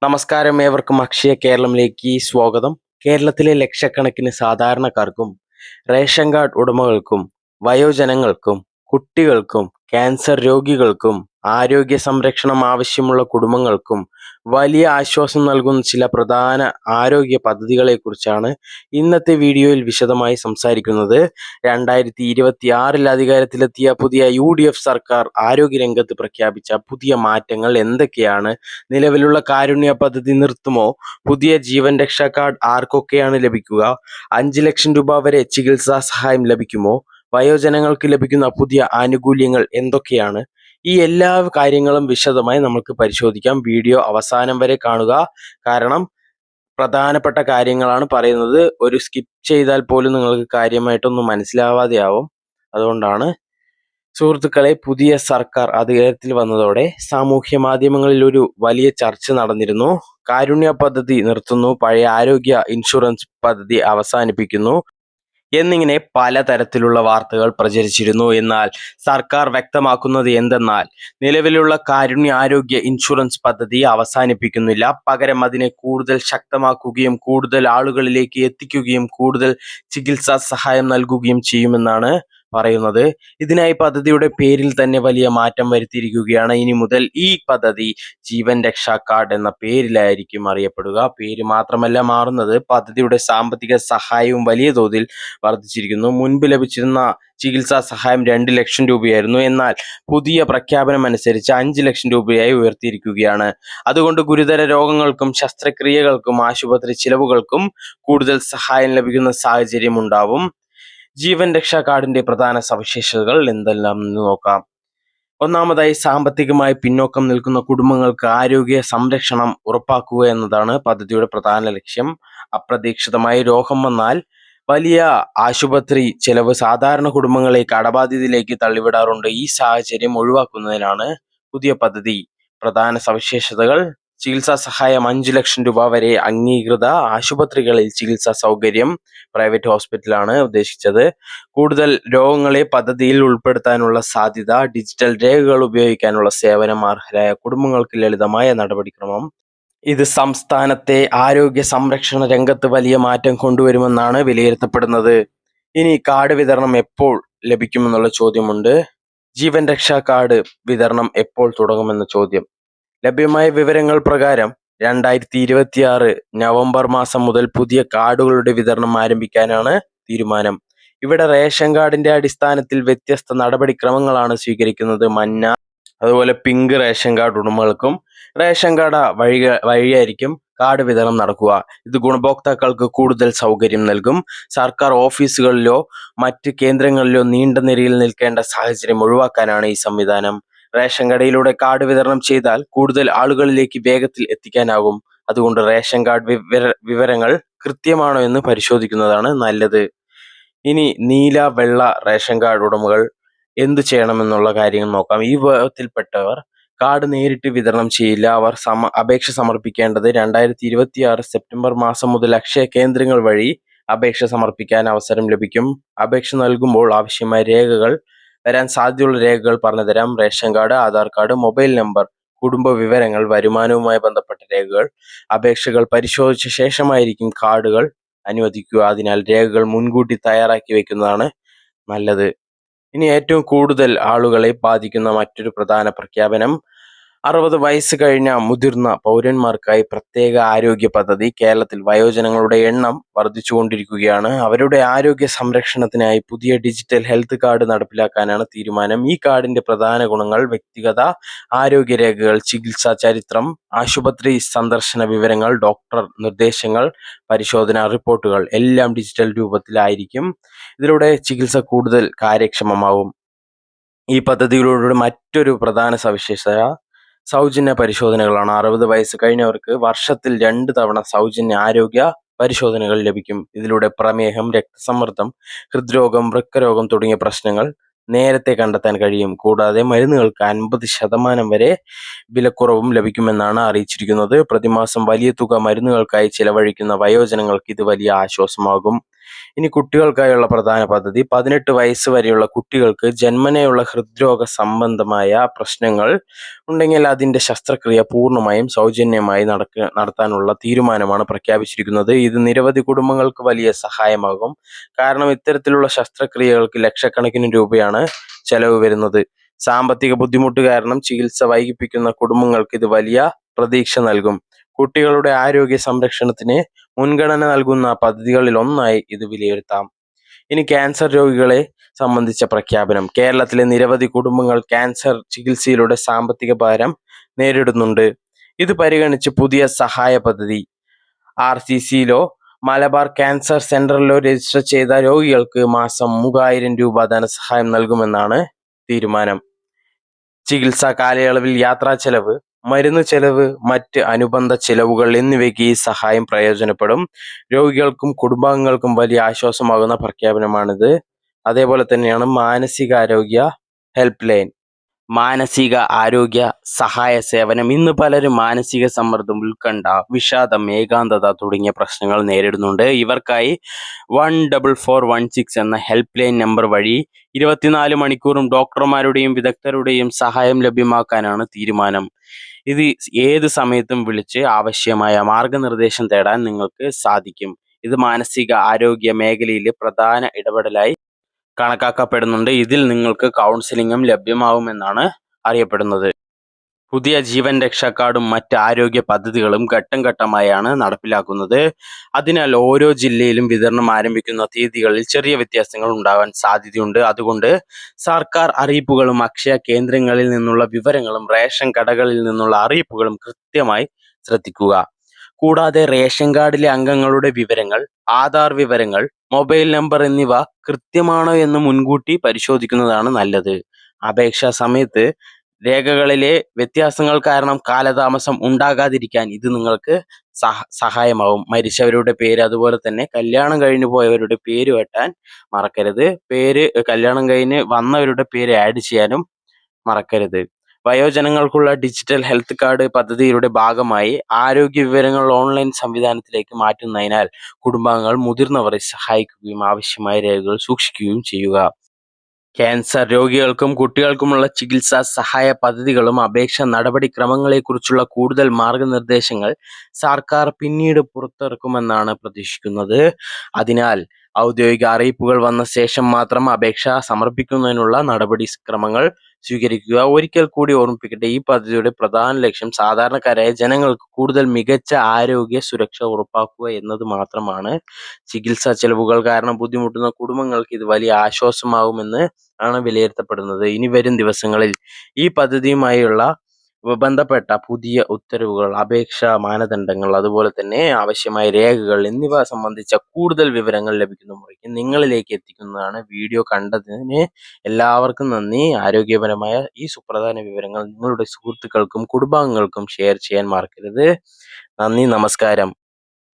നമസ്കാരം, ഏവർക്കും അക്ഷയ കേരളത്തിലേക്ക് സ്വാഗതം. കേരളത്തിലെ ലക്ഷക്കണക്കിന് സാധാരണക്കാർക്കും റേഷൻ കാർഡ് ഉടമകൾക്കും വയോജനങ്ങൾക്കും കുട്ടികൾക്കും ക്യാൻസർ രോഗികൾക്കും ആരോഗ്യ സംരക്ഷണം ആവശ്യമുള്ള കുടുംബങ്ങൾക്കും വലിയ ആശ്വാസം നൽകുന്ന ചില പ്രധാന ആരോഗ്യ പദ്ധതികളെക്കുറിച്ചാണ് ഇന്നത്തെ വീഡിയോയിൽ വിശദമായി സംസാരിക്കുന്നത്. 2026 അധികാരത്തിലെത്തിയ പുതിയ UDF സർക്കാർ ആരോഗ്യരംഗത്ത് പ്രഖ്യാപിച്ച പുതിയ മാറ്റങ്ങൾ എന്തൊക്കെയാണ്? നിലവിലുള്ള കാരുണ്യ പദ്ധതി നിർത്തുമോ? പുതിയ ജീവൻ രക്ഷാ കാർഡ് ആർക്കൊക്കെയാണ് ലഭിക്കുക? 5 ലക്ഷം രൂപ വരെ ചികിത്സാ സഹായം ലഭിക്കുമോ? വയോജനങ്ങൾക്ക് ലഭിക്കുന്ന പുതിയ ആനുകൂല്യങ്ങൾ എന്തൊക്കെയാണ്? ഈ എല്ലാ കാര്യങ്ങളും വിശദമായി നമുക്ക് പരിശോധിക്കാം. വീഡിയോ അവസാനം വരെ കാണുക, കാരണം പ്രധാനപ്പെട്ട കാര്യങ്ങളാണ് പറയുന്നത്. ഒരു സ്കിപ്പ് ചെയ്താൽ പോലും നിങ്ങൾക്ക് കാര്യമായിട്ടൊന്നും മനസ്സിലാവാതെയാവും. അതുകൊണ്ടാണ്. സുഹൃത്തുക്കളെ, പുതിയ സർക്കാർ അധികാരത്തിൽ വന്നതോടെ സാമൂഹ്യ മാധ്യമങ്ങളിൽ ഒരു വലിയ ചർച്ച നടന്നിരുന്നു. കാരുണ്യ പദ്ധതി നിർത്തുന്നു, പഴയ ആരോഗ്യ ഇൻഷുറൻസ് പദ്ധതി അവസാനിപ്പിക്കുന്നു എന്നിങ്ങനെ പലതരത്തിലുള്ള വാർത്തകൾ പ്രചരിച്ചിരുന്നു. എന്നാൽ സർക്കാർ വ്യക്തമാക്കുന്നത് എന്തെന്നാൽ, നിലവിലുള്ള കാരുണ്യ ആരോഗ്യ ഇൻഷുറൻസ് പദ്ധതി അവസാനിപ്പിക്കുന്നില്ല. പകരം അതിനെ കൂടുതൽ ശക്തമാക്കുകയും കൂടുതൽ ആളുകളിലേക്ക് എത്തിക്കുകയും കൂടുതൽ ചികിത്സാ സഹായം നൽകുകയും ചെയ്യുമെന്നാണ് പറയുന്നത്. ഇതിനായി പദ്ധതിയുടെ പേരിൽ തന്നെ വലിയ മാറ്റം വരുത്തിയിരിക്കുകയാണ്. ഇനി മുതൽ ഈ പദ്ധതി ജീവൻ രക്ഷാ കാർഡ് എന്ന പേരിലായിരിക്കും അറിയപ്പെടുക. പേര് മാത്രമല്ല മാറുന്നത്, പദ്ധതിയുടെ സാമ്പത്തിക സഹായവും വലിയ തോതിൽ വർദ്ധിച്ചിരിക്കുന്നു. മുൻപ് ലഭിച്ചിരുന്ന ചികിത്സാ സഹായം 2 ലക്ഷം രൂപയായിരുന്നു. എന്നാൽ പുതിയ പ്രഖ്യാപനം അനുസരിച്ച് 5 ലക്ഷം രൂപയായി ഉയർത്തിയിരിക്കുകയാണ്. അതുകൊണ്ട് ഗുരുതര രോഗങ്ങൾക്കും ശസ്ത്രക്രിയകൾക്കും ആശുപത്രി ചിലവുകൾക്കും കൂടുതൽ സഹായം ലഭിക്കുന്ന സാഹചര്യം ഉണ്ടാവും. ജീവൻ രക്ഷാ കാർഡിന്റെ പ്രധാന സവിശേഷതകൾ എന്തെല്ലാം എന്ന് നോക്കാം. ഒന്നാമതായി, സാമ്പത്തികമായി പിന്നോക്കം നിൽക്കുന്ന കുടുംബങ്ങൾക്ക് ആരോഗ്യ സംരക്ഷണം ഉറപ്പാക്കുക എന്നതാണ് പദ്ധതിയുടെ പ്രധാന ലക്ഷ്യം. അപ്രതീക്ഷിതമായി രോഗം വന്നാൽ വലിയ ആശുപത്രി ചെലവ് സാധാരണ കുടുംബങ്ങളെ കടബാധ്യതയിലേക്ക് തള്ളിവിടാറുണ്ട്. ഈ സാഹചര്യം ഒഴിവാക്കുന്നതിനാണ് പുതിയ പദ്ധതി. പ്രധാന സവിശേഷതകൾ: ചികിത്സാ സഹായം 5 ലക്ഷം രൂപ വരെ അംഗീകൃത ആശുപത്രികളിൽ ചികിത്സാ സൗകര്യം. പ്രൈവറ്റ് ഹോസ്പിറ്റലാണ് ഉദ്ദേശിച്ചത്. കൂടുതൽ രോഗങ്ങളെ പദ്ധതിയിൽ ഉൾപ്പെടുത്താനുള്ള സാധ്യത. ഡിജിറ്റൽ രേഖകൾ ഉപയോഗിക്കാനുള്ള സേവനം. അർഹരായ കുടുംബങ്ങൾക്ക് ലളിതമായ നടപടിക്രമം. ഇത് സംസ്ഥാനത്തെ ആരോഗ്യ സംരക്ഷണ രംഗത്ത് വലിയ മാറ്റം കൊണ്ടുവരുമെന്നാണ് വിലയിരുത്തപ്പെടുന്നത്. ഇനി കാർഡ് വിതരണം എപ്പോൾ ലഭിക്കുമെന്നുള്ള ചോദ്യമുണ്ട്. ജീവൻ രക്ഷാ കാർഡ് വിതരണം എപ്പോൾ തുടങ്ങുമെന്ന ചോദ്യം. ലഭ്യമായ വിവരങ്ങൾ പ്രകാരം 2026 നവംബർ മാസം മുതൽ പുതിയ കാർഡുകളുടെ വിതരണം ആരംഭിക്കാനാണ് തീരുമാനം. ഇവിടെ റേഷൻ കാർഡിന്റെ അടിസ്ഥാനത്തിൽ വ്യത്യസ്ത നടപടിക്രമങ്ങളാണ് സ്വീകരിക്കുന്നത്. മഞ്ഞ, അതുപോലെ പിങ്ക് റേഷൻ കാർഡ് ഉടമകൾക്കും റേഷൻ കാർഡ് വഴിയായിരിക്കും കാർഡ് വിതരണം നടക്കുക. ഇത് ഗുണഭോക്താക്കൾക്ക് കൂടുതൽ സൗകര്യം നൽകും. സർക്കാർ ഓഫീസുകളിലോ മറ്റ് കേന്ദ്രങ്ങളിലോ നീണ്ട നിരയിൽ നിൽക്കേണ്ട സാഹചര്യം ഒഴിവാക്കാനാണ് ഈ സംവിധാനം. റേഷൻ കടയിലൂടെ കാർഡ് വിതരണം ചെയ്താൽ കൂടുതൽ ആളുകളിലേക്ക് വേഗത്തിൽ എത്തിക്കാനാകും. അതുകൊണ്ട് റേഷൻ കാർഡ് വിവരങ്ങൾ കൃത്യമാണോ എന്ന് പരിശോധിക്കുന്നതാണ് നല്ലത്. ഇനി നീല, വെള്ള റേഷൻ കാർഡ് ഉടമകൾ എന്തു ചെയ്യണമെന്നുള്ള കാര്യങ്ങൾ നോക്കാം. ഈ വിഭാഗത്തിൽപ്പെട്ടവർ കാർഡ് നേരിട്ട് വിതരണം ചെയ്യില്ല. അവർ അപേക്ഷ സമർപ്പിക്കേണ്ടത് 2026 സെപ്റ്റംബർ മാസം മുതൽ അക്ഷയ കേന്ദ്രങ്ങൾ വഴി അപേക്ഷ സമർപ്പിക്കാൻ അവസരം ലഭിക്കും. അപേക്ഷ നൽകുമ്പോൾ ആവശ്യമായ രേഖകൾ, വരാൻ സാധ്യതയുള്ള രേഖകൾ പറഞ്ഞുതരാം. Ration card, Aadhaar card, mobile number, കുടുംബ വിവരങ്ങൾ, വരുമാനവുമായി ബന്ധപ്പെട്ട രേഖകൾ. അപേക്ഷകൾ പരിശോധിച്ച ശേഷമായിരിക്കും കാർഡുകൾ അനുവദിക്കുക. അതിനാൽ രേഖകൾ മുൻകൂട്ടി തയ്യാറാക്കി വെക്കുന്നതാണ് നല്ലത്. ഇനി ഏറ്റവും കൂടുതൽ ആളുകളെ ബാധിക്കുന്ന മറ്റൊരു പ്രധാന പ്രഖ്യാപനം: 60 വയസ്സ് കഴിഞ്ഞ മുതിർന്ന പൗരന്മാർക്കായി പ്രത്യേക ആരോഗ്യ പദ്ധതി. കേരളത്തിൽ വയോജനങ്ങളുടെ എണ്ണം വർദ്ധിച്ചുകൊണ്ടിരിക്കുകയാണ്. അവരുടെ ആരോഗ്യ സംരക്ഷണത്തിനായി പുതിയ ഡിജിറ്റൽ ഹെൽത്ത് കാർഡ് നടപ്പിലാക്കാനാണ് തീരുമാനം. ഈ കാർഡിന്റെ പ്രധാന ഗുണങ്ങൾ: വ്യക്തിഗത ആരോഗ്യ രേഖകൾ, ചികിത്സാ ചരിത്രം, ആശുപത്രി സന്ദർശന വിവരങ്ങൾ, ഡോക്ടർ നിർദ്ദേശങ്ങൾ, പരിശോധനാ റിപ്പോർട്ടുകൾ എല്ലാം ഡിജിറ്റൽ രൂപത്തിലായിരിക്കും. ഇതിലൂടെ ചികിത്സ കൂടുതൽ കാര്യക്ഷമമാവും. ഈ പദ്ധതിയിലൂടെ മറ്റൊരു പ്രധാന സവിശേഷത സൗജന്യ പരിശോധനകളാണ്. 60 വയസ്സ് കഴിഞ്ഞവർക്ക് വർഷത്തിൽ 2 തവണ സൗജന്യ ആരോഗ്യ പരിശോധനകൾ ലഭിക്കും. ഇതിലൂടെ പ്രമേഹം, രക്തസമ്മർദ്ദം, ഹൃദ്രോഗം, വൃക്കരോഗം തുടങ്ങിയ പ്രശ്നങ്ങൾ നേരത്തെ കണ്ടെത്താൻ കഴിയും. കൂടാതെ മരുന്നുകൾക്ക് 50% വരെ വിലക്കുറവും ലഭിക്കുമെന്നാണ് അറിയിച്ചിരിക്കുന്നത്. പ്രതിമാസം വലിയ തുക മരുന്നുകൾക്കായി ചിലവഴിക്കുന്ന വയോജനങ്ങൾക്ക് ഇത് വലിയ ആശ്വാസമാകും. ഇനി കുട്ടികൾക്കായുള്ള പ്രധാന പദ്ധതി 18 വയസ്സ് വരെയുള്ള കുട്ടികൾക്ക് ജന്മനയുള്ള ഹൃദ്രോഗ സംബന്ധമായ പ്രശ്നങ്ങൾ ഉണ്ടെങ്കിൽ അതിന്റെ ശസ്ത്രക്രിയ പൂർണ്ണമായും സൗജന്യമായി നടത്താനുള്ള തീരുമാനമാണ് പ്രഖ്യാപിച്ചിരിക്കുന്നത്. ഇത് നിരവധി കുടുംബങ്ങൾക്ക് വലിയ സഹായമാകും. കാരണം ഇത്തരത്തിലുള്ള ശസ്ത്രക്രിയകൾക്ക് ലക്ഷക്കണക്കിന് രൂപയാണ് ചെലവ് വരുന്നത്. സാമ്പത്തിക ബുദ്ധിമുട്ട് കാരണം ചികിത്സ വൈകിപ്പിക്കുന്ന കുടുംബങ്ങൾക്ക് ഇത് വലിയ പ്രതീക്ഷ നൽകും. കുട്ടികളുടെ ആരോഗ്യ സംരക്ഷണത്തിന് മുൻഗണന നൽകുന്ന പദ്ധതികളിൽ ഒന്നായി ഇത് വിലയിരുത്താം. ഇനി ക്യാൻസർ രോഗികളെ സംബന്ധിച്ച പ്രഖ്യാപനം. കേരളത്തിലെ നിരവധി കുടുംബങ്ങൾ ക്യാൻസർ ചികിത്സയിലൂടെ സാമ്പത്തിക ഭാരം നേരിടുന്നുണ്ട്. ഇത് പരിഗണിച്ച് പുതിയ സഹായ പദ്ധതി RCCയിലോ മലബാർ ക്യാൻസർ സെന്ററിലോ രജിസ്റ്റർ ചെയ്ത രോഗികൾക്ക് മാസം 3000 രൂപ ധനസഹായം നൽകുമെന്നാണ് തീരുമാനം. ചികിത്സാ കാലയളവിൽ യാത്രാ ചെലവ്, മരുന്ന് ചെലവ്, മറ്റ് അനുബന്ധ ചെലവുകൾ എന്നിവയ്ക്ക് ഈ സഹായം പ്രയോജനപ്പെടും. രോഗികൾക്കും കുടുംബാംഗങ്ങൾക്കും വലിയ ആശ്വാസമാകുന്ന പ്രഖ്യാപനമാണിത്. അതേപോലെ തന്നെയാണ് മാനസികാരോഗ്യ ഹെൽപ്പ് ലൈൻ. മാനസിക ആരോഗ്യ സഹായ സേവനം. ഇന്ന് പലരും മാനസിക സമ്മർദ്ദം, ഉത്കണ്ഠ, വിഷാദം, ഏകാന്തത തുടങ്ങിയ പ്രശ്നങ്ങൾ നേരിടുന്നുണ്ട്. ഇവർക്കായി 14416 എന്ന ഹെൽപ്പ് ലൈൻ നമ്പർ വഴി 24 മണിക്കൂറും ഡോക്ടർമാരുടെയും വിദഗ്ധരുടെയും സഹായം ലഭ്യമാക്കാനാണ് തീരുമാനം. ഇത് ഏത് സമയത്തും വിളിച്ച് ആവശ്യമായ മാർഗനിർദ്ദേശം തേടാൻ നിങ്ങൾക്ക് സാധിക്കും. ഇത് മാനസിക ആരോഗ്യ മേഖലയിലെ പ്രധാന ഇടപെടലായി കണക്കാക്കപ്പെടുന്നുണ്ട്. ഇതിൽ നിങ്ങൾക്ക് കൗൺസിലിംഗും ലഭ്യമാവുമെന്നാണ് അറിയപ്പെടുന്നത്. പുതിയ ജീവൻ രക്ഷാ കാർഡും മറ്റ് ആരോഗ്യ പദ്ധതികളും ഘട്ടം ഘട്ടമായാണ് നടപ്പിലാക്കുന്നത്. അതിനാൽ ഓരോ ജില്ലയിലും വിതരണം ആരംഭിക്കുന്ന തീയതികളിൽ ചെറിയ വ്യത്യാസങ്ങൾ ഉണ്ടാകാൻ സാധ്യതയുണ്ട്. അതുകൊണ്ട് സർക്കാർ അറിയിപ്പുകളും അക്ഷയ കേന്ദ്രങ്ങളിൽ നിന്നുള്ള വിവരങ്ങളും റേഷൻ കടകളിൽ നിന്നുള്ള അറിയിപ്പുകളും കൃത്യമായി ശ്രദ്ധിക്കുക. കൂടാതെ റേഷൻ കാർഡിലെ അംഗങ്ങളുടെ വിവരങ്ങൾ, ആധാർ വിവരങ്ങൾ, മൊബൈൽ നമ്പർ എന്നിവ കൃത്യമാണോ എന്ന് മുൻകൂട്ടി പരിശോധിക്കുന്നതാണ് നല്ലത്. അപേക്ഷാ സമയത്ത് രേഖകളിലെ വ്യത്യാസങ്ങൾ കാരണം കാലതാമസം ഉണ്ടാകാതിരിക്കാൻ ഇത് നിങ്ങൾക്ക് സഹായമാവും. മരിച്ചവരുടെ പേര്, അതുപോലെ തന്നെ കല്യാണം കഴിഞ്ഞു പോയവരുടെ പേര് വെട്ടാൻ മറക്കരുത്. കല്യാണം കഴിഞ്ഞ് വന്നവരുടെ പേര് ആഡ് ചെയ്യാനും മറക്കരുത്. വയോജനങ്ങൾക്കുള്ള ഡിജിറ്റൽ ഹെൽത്ത് കാർഡ് പദ്ധതിയുടെ ഭാഗമായി ആരോഗ്യ വിവരങ്ങൾ ഓൺലൈൻ സംവിധാനത്തിലേക്ക് മാറ്റുന്നതിനാൽ കുടുംബാംഗങ്ങൾ മുതിർന്നവരെ സഹായിക്കുകയും ആവശ്യമായ രേഖകൾ സൂക്ഷിക്കുകയും ചെയ്യുക. ക്യാൻസർ രോഗികൾക്കും കുട്ടികൾക്കുമുള്ള ചികിത്സാ സഹായ പദ്ധതികളും അപേക്ഷാ നടപടിക്രമങ്ങളെക്കുറിച്ചുള്ള കൂടുതൽ മാർഗനിർദ്ദേശങ്ങൾ സർക്കാർ പിന്നീട് പുറത്തിറക്കുമെന്നാണ് പ്രതീക്ഷിക്കുന്നത്. അതിനാൽ ഔദ്യോഗിക അറിയിപ്പുകൾ വന്ന ശേഷം മാത്രം അപേക്ഷ സമർപ്പിക്കുന്നതിനുള്ള നടപടിക്രമങ്ങൾ സ്വീകരിക്കുക. ഒരിക്കൽ കൂടി ഓർമ്മിപ്പിക്കട്ടെ, ഈ പദ്ധതിയുടെ പ്രധാന ലക്ഷ്യം സാധാരണക്കാരായ ജനങ്ങൾക്ക് കൂടുതൽ മികച്ച ആരോഗ്യ സുരക്ഷ ഉറപ്പാക്കുക എന്നത് മാത്രമാണ്. ചികിത്സാ ചെലവുകൾ കാരണം ബുദ്ധിമുട്ടുന്ന കുടുംബങ്ങൾക്ക് ഇത് വലിയ ആശ്വാസമാകുമെന്ന് ആണ് വിലയിരുത്തപ്പെടുന്നത്. ഇനി വരും ദിവസങ്ങളിൽ ഈ പദ്ധതിയുമായുള്ള ബന്ധപ്പെട്ട പുതിയ ഉത്തരവുകൾ, അപേക്ഷാ മാനദണ്ഡങ്ങൾ, അതുപോലെ തന്നെ ആവശ്യമായ രേഖകൾ എന്നിവ സംബന്ധിച്ച കൂടുതൽ വിവരങ്ങൾ ലഭിക്കുന്ന മുറയ്ക്ക് നിങ്ങളിലേക്ക് എത്തിക്കുന്നതാണ്. വീഡിയോ കണ്ടതിന് എല്ലാവർക്കും നന്ദി. ആരോഗ്യപരമായ ഈ സുപ്രധാന വിവരങ്ങൾ നിങ്ങളുടെ സുഹൃത്തുക്കൾക്കും കുടുംബാംഗങ്ങൾക്കും ഷെയർ ചെയ്യാൻ മറക്കരുത്. നന്ദി, നമസ്കാരം.